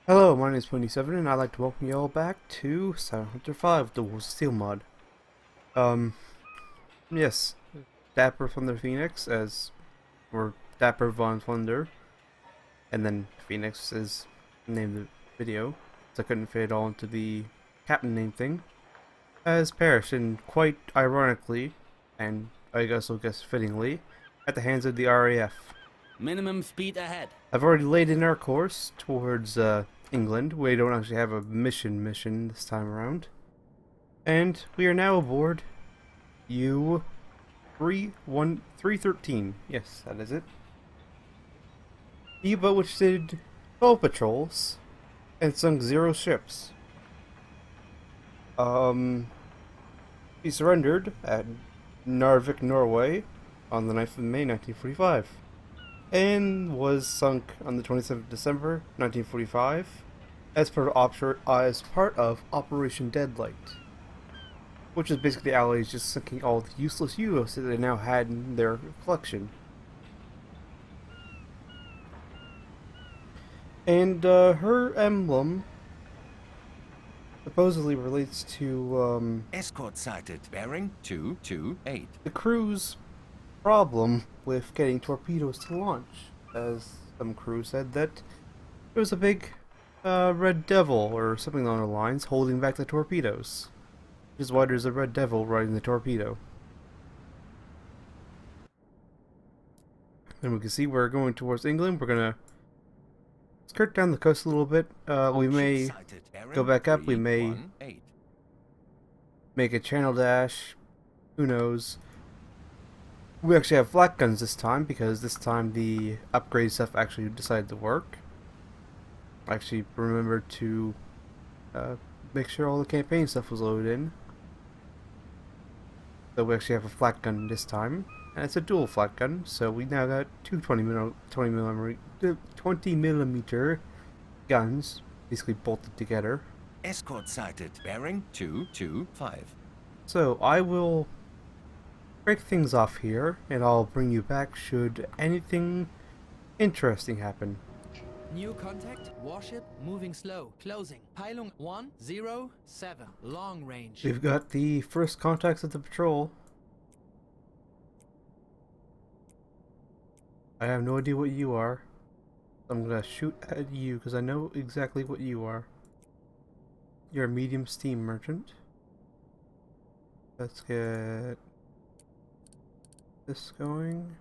Hello, my name is Pony7 and I'd like to welcome you all back to Silent Hunter 5, the Wolves of Steel mod. Um, yes, Dapper from the Phoenix or Dapper Von Thunder, and then Phoenix is named the video, so I couldn't fit it all into the captain name thing, has perished, and quite ironically, and I guess fittingly, at the hands of the RAF. Minimum speed ahead. I've already laid in our course towards England. We don't actually have a mission this time around. And we are now aboard U-313. Yes, that is it. The U-boat which did 12 patrols and sunk 0 ships. He surrendered at Narvik, Norway on the 9th of May 1945. And was sunk on the 27th of December 1945 as part of Operation Deadlight, which is basically the Allies just sinking all the useless U-boats that they now had in their collection. And her emblem supposedly relates to Escort sighted. Bearing 228. the crew's problem with getting torpedoes to launch, as some crew said that there was a big red devil or something along the lines holding back the torpedoes, which is why there's a red devil riding the torpedo. And we can see we're going towards England. We're gonna skirt down the coast a little bit. We may go back up, we may make a channel dash, who knows. We actually have flak guns this time, because this time the upgrade stuff actually decided to work. I actually remembered to make sure all the campaign stuff was loaded in. So we actually have a flak gun this time, and it's a dual flak gun, so we now got two 20 millimeter guns, basically bolted together. Escort sighted. Bearing 225. So I will break things off here, and I'll bring you back should anything interesting happen. New contact, warship, moving slow, closing, Peilung 107, long range. We've got the first contacts of the patrol. I have no idea what you are. I'm gonna shoot at you because I know exactly what you are. You're a medium steam merchant. Let's get this going.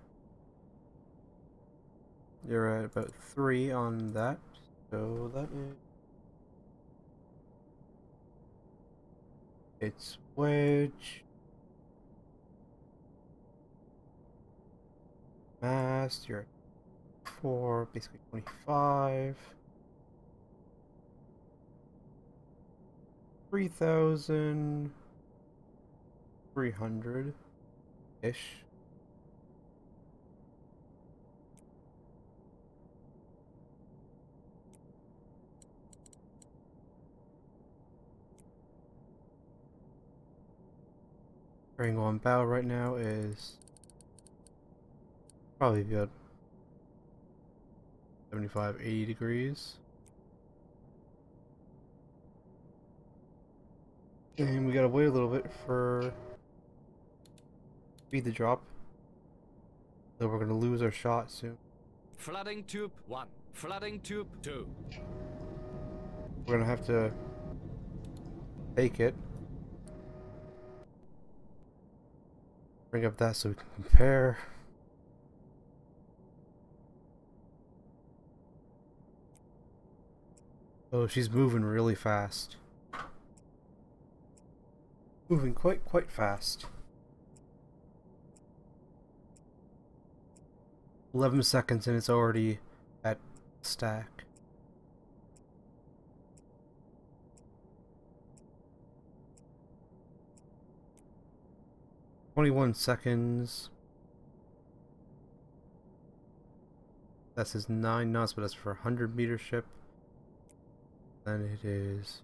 You're at about 3 on that, so that is... It's wedge. Mast, you're at 4, basically 25. 3,300-ish. Angle on bow right now is probably about 75-80 degrees. And we gotta wait a little bit for speed to drop. So we're gonna lose our shot soon. Flooding tube 1, flooding tube 2. We're gonna have to take it. Bring up that so we can compare. Oh, she's moving really fast. Moving quite fast. 11 seconds and it's already at stack. "21 seconds. That says 9 knots, but that's for a 100-meter ship. Then it is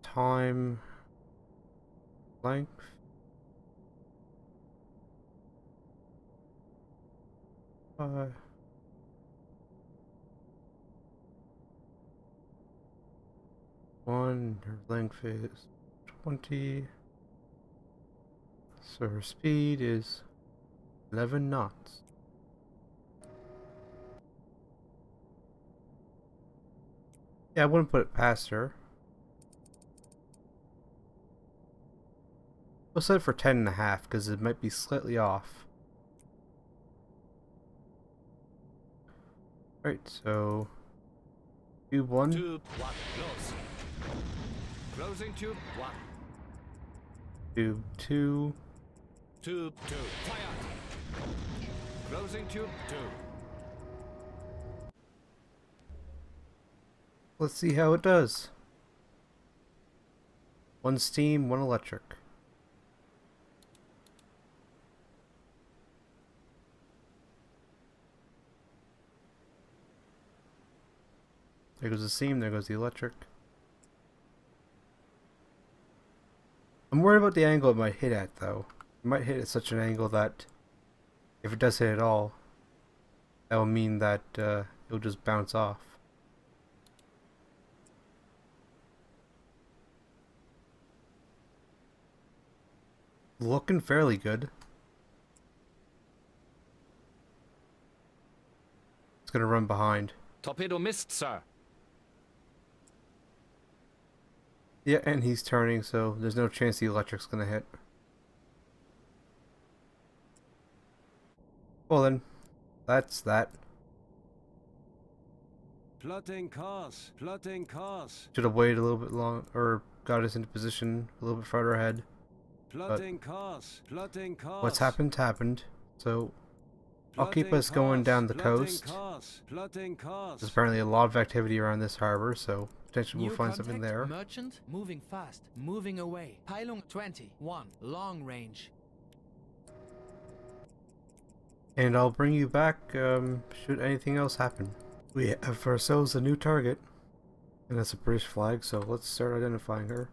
time length. 1. Her length is 20. So her speed is 11 knots. Yeah, I wouldn't put it past her. We'll set it for 10.5 because it might be slightly off. Right, so tube 1. Tube 1, close. Closing tube 1. Tube 2. Tube 2, fire. Closing tube 2. Let's see how it does. 1 steam, 1 electric. There goes the steam, there goes the electric. I'm worried about the angle it might hit at, though. It might hit at such an angle that, if it does hit at all, that will mean that it'll just bounce off. Looking fairly good. It's gonna run behind. Torpedo missed, sir. Yeah, and he's turning, so there's no chance the electric's gonna hit. Well then, that's that. Plotting course, plotting course. Should have waited a little bit long, or got us into position a little bit farther ahead. Plotting course, plotting course. What's happened happened. So I'll keep us going down the coast. Plotting course. There's apparently a lot of activity around this harbor, so potentially we'll find something there. Merchant moving fast, moving away. Peilung 21, long range. And I'll bring you back should anything else happen. We have for ourselves a new target, and that's a British flag, so let's start identifying her.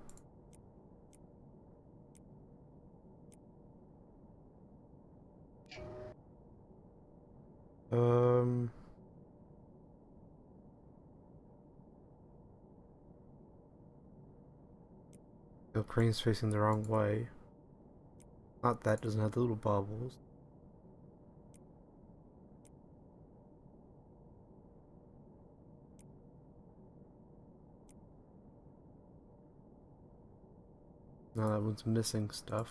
The crane's facing the wrong way. Not that, doesn't have the little bubbles. No, that one's missing stuff.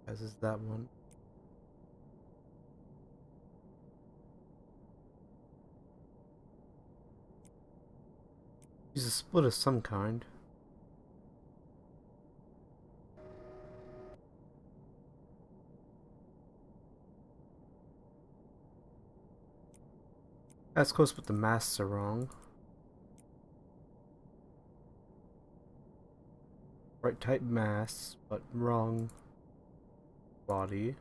As is that one. She's a split of some kind. That's close, but the masts are wrong. Right type masts, but wrong body.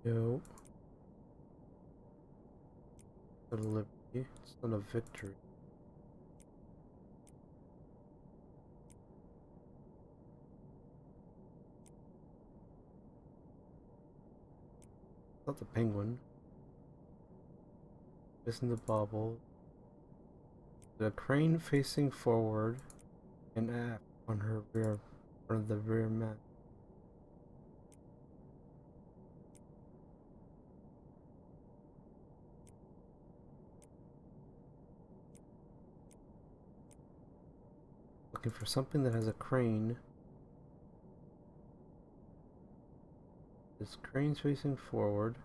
No. Not a liberty. It's not a victory. Not the penguin. Missing the bobble. The crane facing forward and aft on her rear, front of the rear mast. Looking for something that has a crane. This crane's facing forward.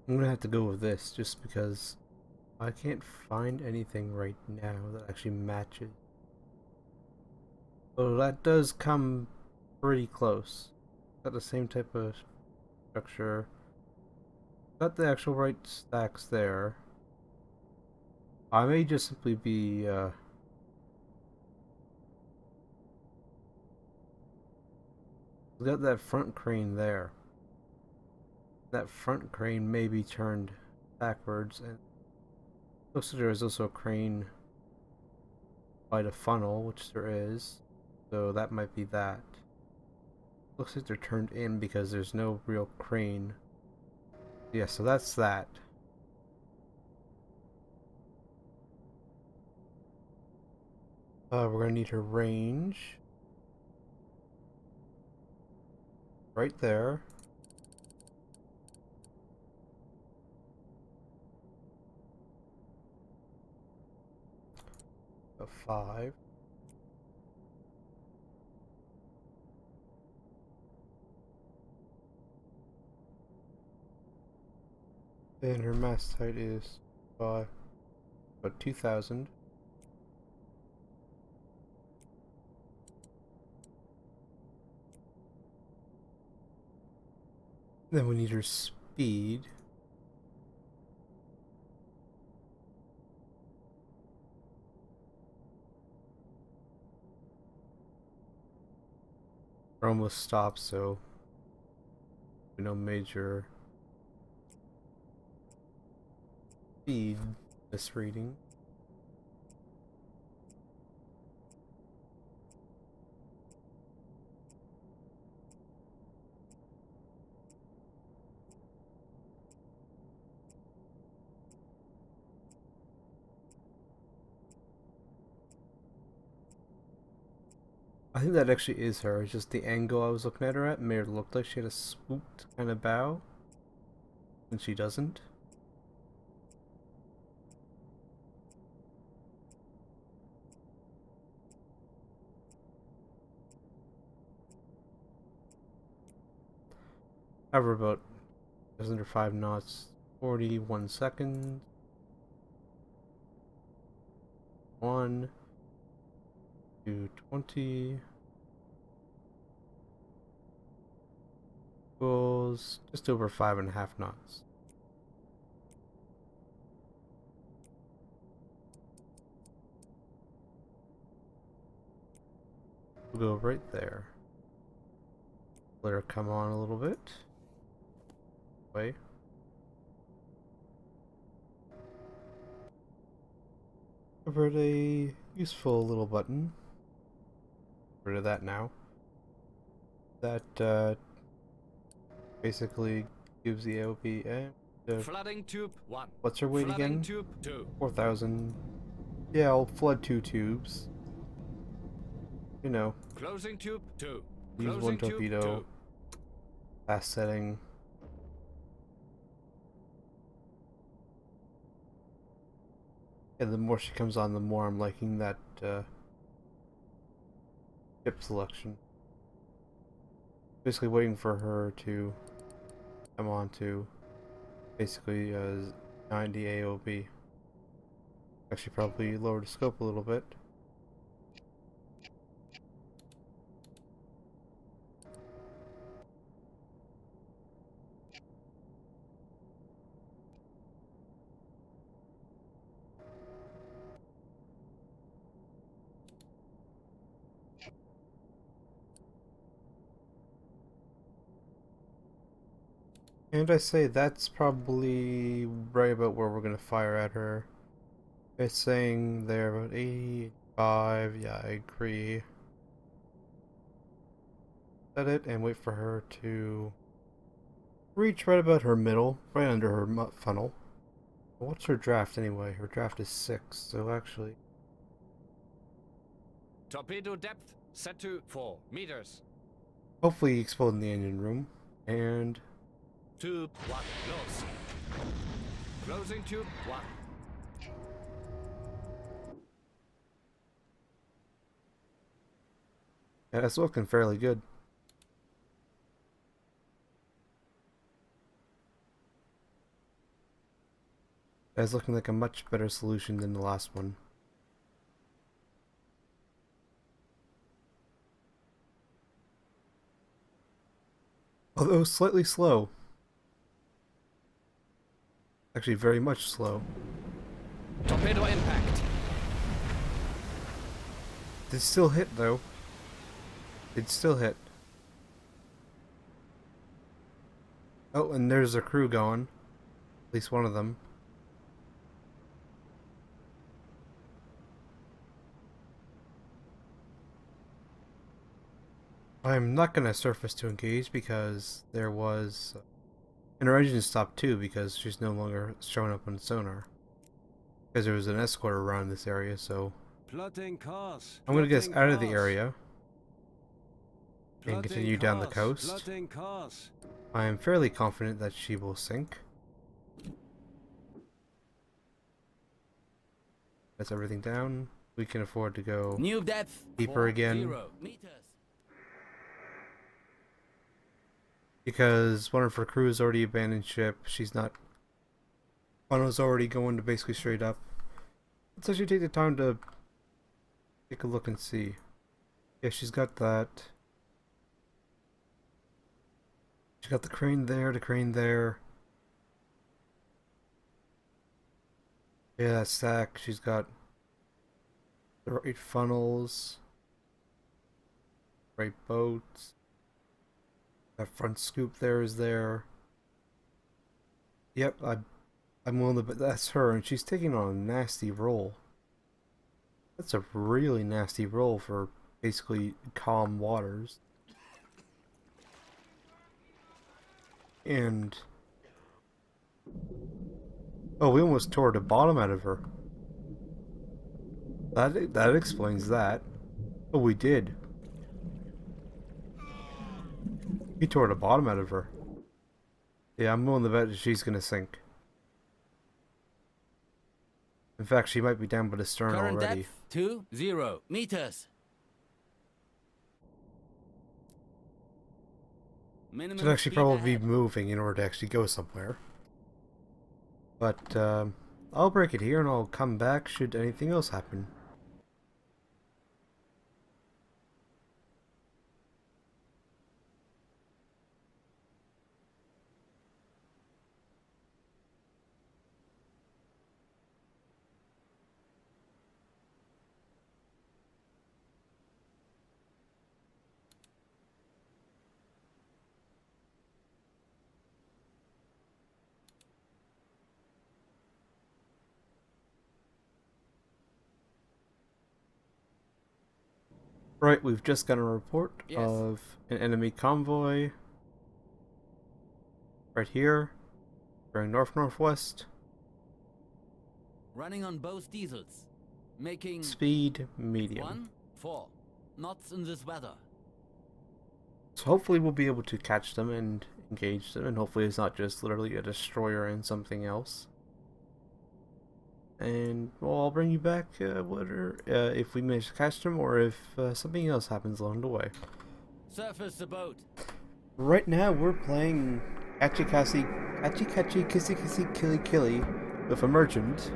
I'm gonna have to go with this just because I can't find anything right now that actually matches. So that does come pretty close. Got the same type of structure. Got the actual right stacks there. I may just simply be we got that front crane there. That front crane may be turned backwards, and looks like there is also a crane by the funnel, which there is. So that might be that. Looks like they're turned in because there's no real crane. Yeah, so that's that. We're gonna need her range. Right there. A 5. And her mast height is about 2,000. Then we need her speed. We're almost stopped, so no major speed misreading. I think that actually is her. It's just the angle I was looking at her at made her look like she had a swooped kind of bow, and she doesn't. However, about just under 5 knots, 41 seconds. 1, 220 equals just over 5.5 knots. We'll go right there. Let her come on a little bit. Way. Over at a useful little button. Rid of that now. That basically gives the AOP Flooding tube 1. what's her weight Flooding again? tube 2. 4,000. Yeah, I'll flood 2 tubes. You know, Closing tube 2. use Closing 1 tube torpedo. 2. Fast setting. Yeah, the more she comes on, the more I'm liking that ship selection. Basically waiting for her to come on to basically 90 AOB. Actually probably lower the scope a little bit. And I say that's probably right about where we're gonna fire at her. It's saying there about 85. Yeah, I agree. Set it and wait for her to reach right about her middle, right under her funnel. What's her draft anyway? Her draft is 6, so actually. Torpedo depth set to 4 meters. Hopefully explode in the engine room. And Tube 1 close. Closing tube 1. yeah, it's looking fairly good. It's looking like a much better solution than the last one. Although slightly slow. Actually very much slow. Torpedo impact. It still hit though. It still hit. Oh, and there's a crew going. At least one of them. I'm not gonna surface to engage because there was and her engine stopped too because she's no longer showing up on sonar. Because there was an escort around this area, so Plotting course. I'm gonna get us Plotting out of the course. area and Plotting continue down the course. coast. Plotting course. I am fairly confident that she will sink. That's everything down. We can afford to go New depth. deeper again. 40 meters. Because one of her crew has already abandoned ship. She's not. One was already going to basically straight up. Let's actually take the time to take a look and see. Yeah, she's got that. She's got the crane there, the crane there. Yeah, that stack. She's got the right funnels, right boats. That front scoop there is there. Yep, I'm willing to bet that's her, and she's taking on a nasty roll. That's a really nasty roll for basically calm waters. And oh, we almost tore the bottom out of her. That explains that. Oh, we did. He tore the bottom out of her. Yeah, I'm willing to bet that she's gonna sink. In fact, she might be down by the stern Current already. depth 20 meters. Minimum Should actually speed probably ahead. be moving in order to actually go somewhere. But I'll break it here and I'll come back should anything else happen. Right, we've just got a report Yes. of an enemy convoy right here, going north-northwest, Running on both diesels. Making speed medium. 1-4 knots in this weather. So hopefully we'll be able to catch them and engage them, and hopefully it's not just literally a destroyer and something else. And well, I'll bring you back if we manage to catch them, or if something else happens along the way. Surface the boat. Right now we're playing Catchy Kissy Killy Killy with a merchant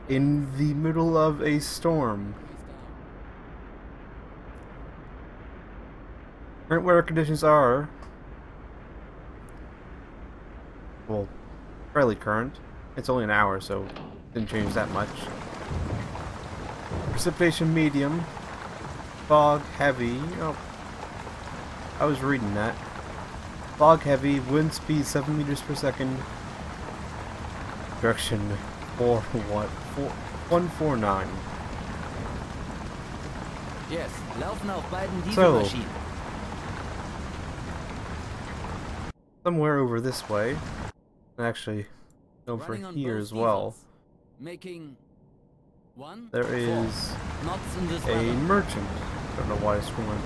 in the middle of a storm. Current weather conditions are, well, fairly current. It's only an hour, so it didn't change that much. Precipitation medium. Fog heavy. Oh, I was reading that. Fog heavy. Wind speed 7 meters per second. Direction 149. Yes, laufen auf beiden So, Dieselmaschinen. somewhere over this way. Actually, over Running on here both as well. diesels. Making 1-4 There is knots in this a weather. merchant. Don't know why it's going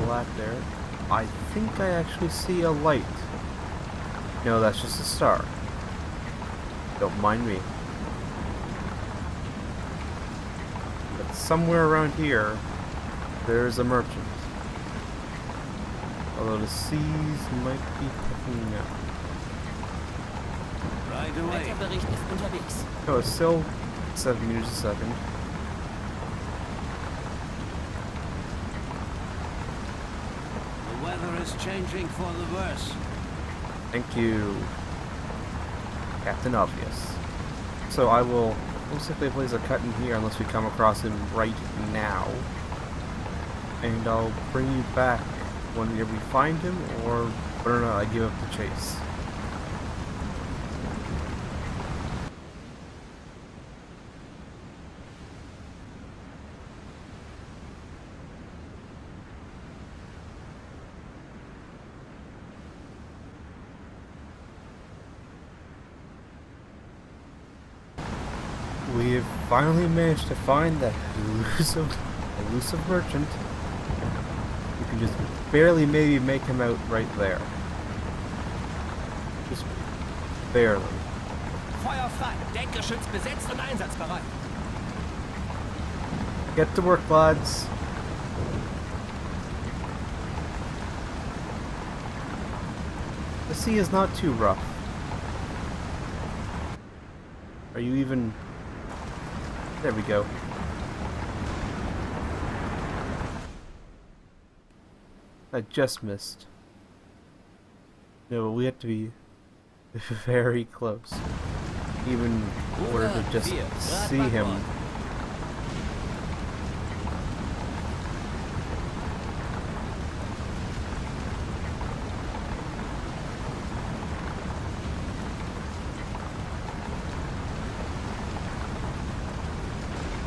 black there. I think I actually see a light. No, that's just a star. Don't mind me. But somewhere around here, there's a merchant. Although the seas might be picking up. Right away. Wetterbericht ist unterwegs. Oh, it's still 7 meters a second. The weather is changing for the worse. Thank you, Captain Obvious. So I will most likely place a cut in here unless we come across him right now. And I'll bring you back whenever we find him, or whether or not I give up the chase. We have finally managed to find that elusive merchant. You can just barely maybe make him out right there. Just barely. Feuer frei. Deckgeschütz besetzt und einsatzbereit. Get to work, lads. The sea is not too rough. Are you even... There we go. I just missed. No, but we have to be very close. Even in order to just see him.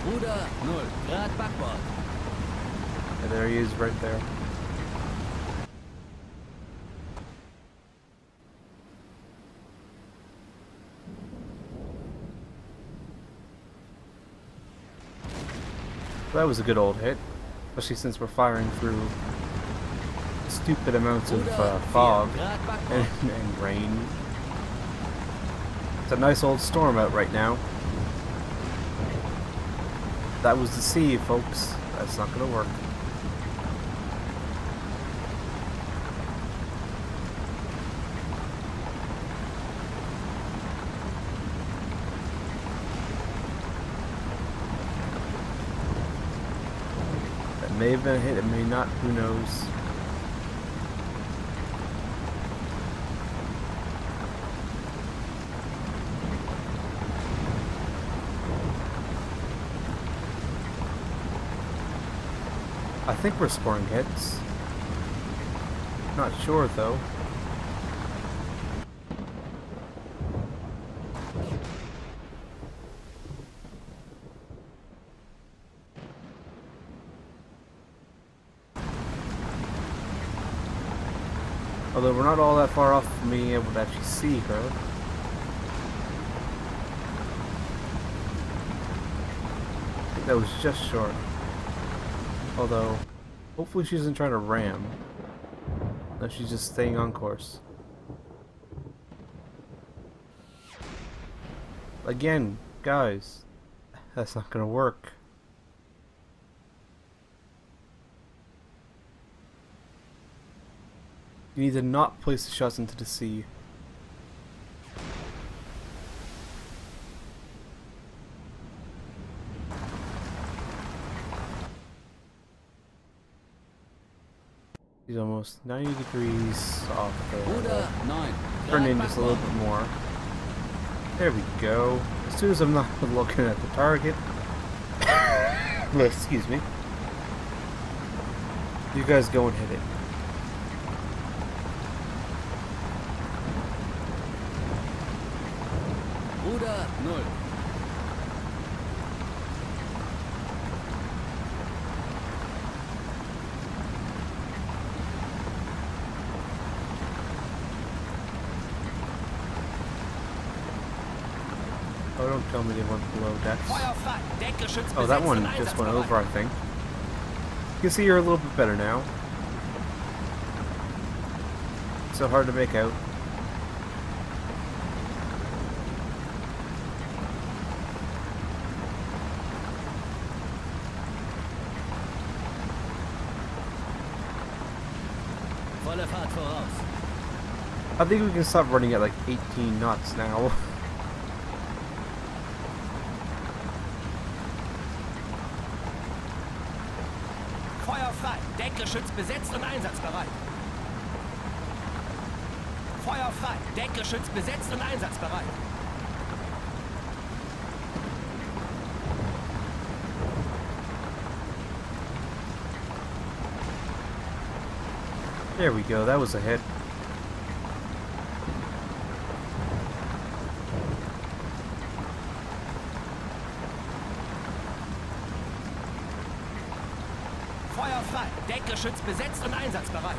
Ruder 0 Grad Backbord. Yeah, there he is right there. That was a good old hit, especially since we're firing through stupid amounts of fog and rain. It's a nice old storm out right now. That was the sea, folks. That's not gonna work. That may have been a hit, it may not, who knows. I think we're scoring hits. Not sure though. Although we're not all that far off from being able to actually see her. I think that was just short. Although, hopefully she isn't trying to ram. No, she's just staying on course. Again, guys, that's not gonna work. You need to not place the shots into the sea. He's almost 90 degrees off the turn in just a little bit more. There we go. As soon as I'm not looking at the target. Excuse me. You guys go and hit it. Ruder 0. Oh, don't tell me they went below decks. Oh, that one just went over, I think. You can see you're a little bit better now. So hard to make out. I think we can stop running at like 18 knots now. Feuer frei. Deckgeschütz besetzt und einsatzbereit. Feuer frei. Deckgeschütz besetzt und einsatzbereit. There we go, that was a hit. Feuer frei. Deckgeschütz besetzt und einsatzbereit.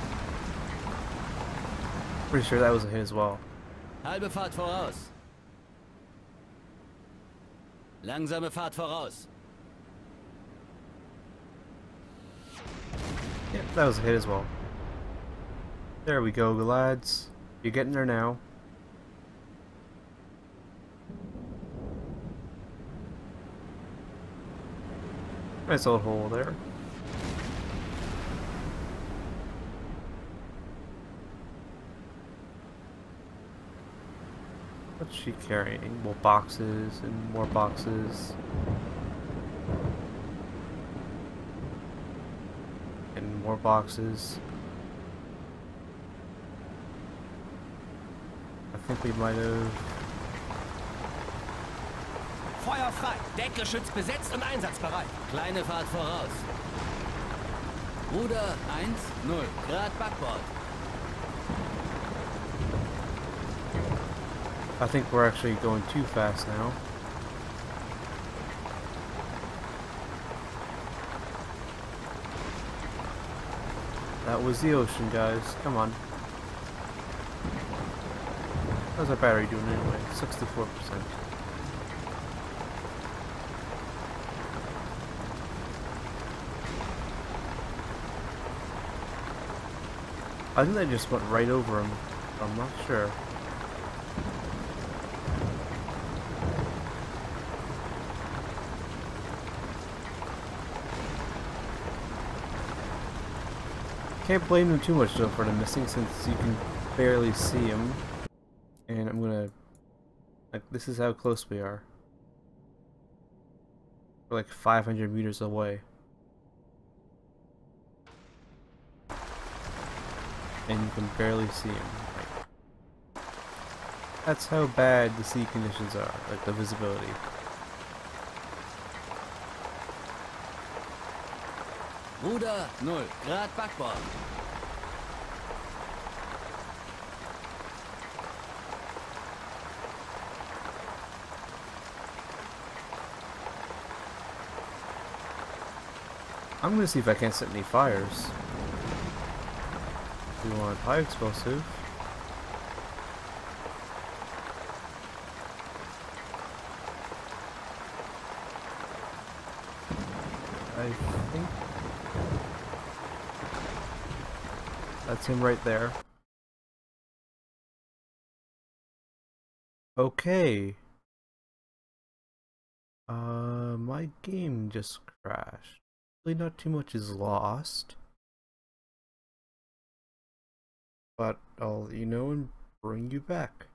Pretty sure that was a hit as well. Halbe Fahrt voraus. Langsame Fahrt voraus. Yeah, that was a hit as well. There we go, lads. You're getting there now. Nice old hole there. What's she carrying? More boxes and more boxes. And more boxes. I think we might have... Feuer frei. Deckgeschütz besetzt und einsatzbereit. Kleine Fahrt voraus. Ruder 1-0. Grad Backbord. I think we're actually going too fast now. That was the ocean, guys. Come on. How's our battery doing anyway? 64%. I think they just went right over him. I'm not sure. Can't blame them too much though for the missing, since you can barely see him. And I'm gonna... like, this is how close we are. We're like 500 meters away. And you can barely see him. Like, that's how bad the sea conditions are, like the visibility. Ruder 0. Grad Backbord. I'm gonna see if I can't set any fires. We want high explosive. I think that's him right there. Okay. My game just crashed. Really not too much is lost. But I'll let you know and bring you back.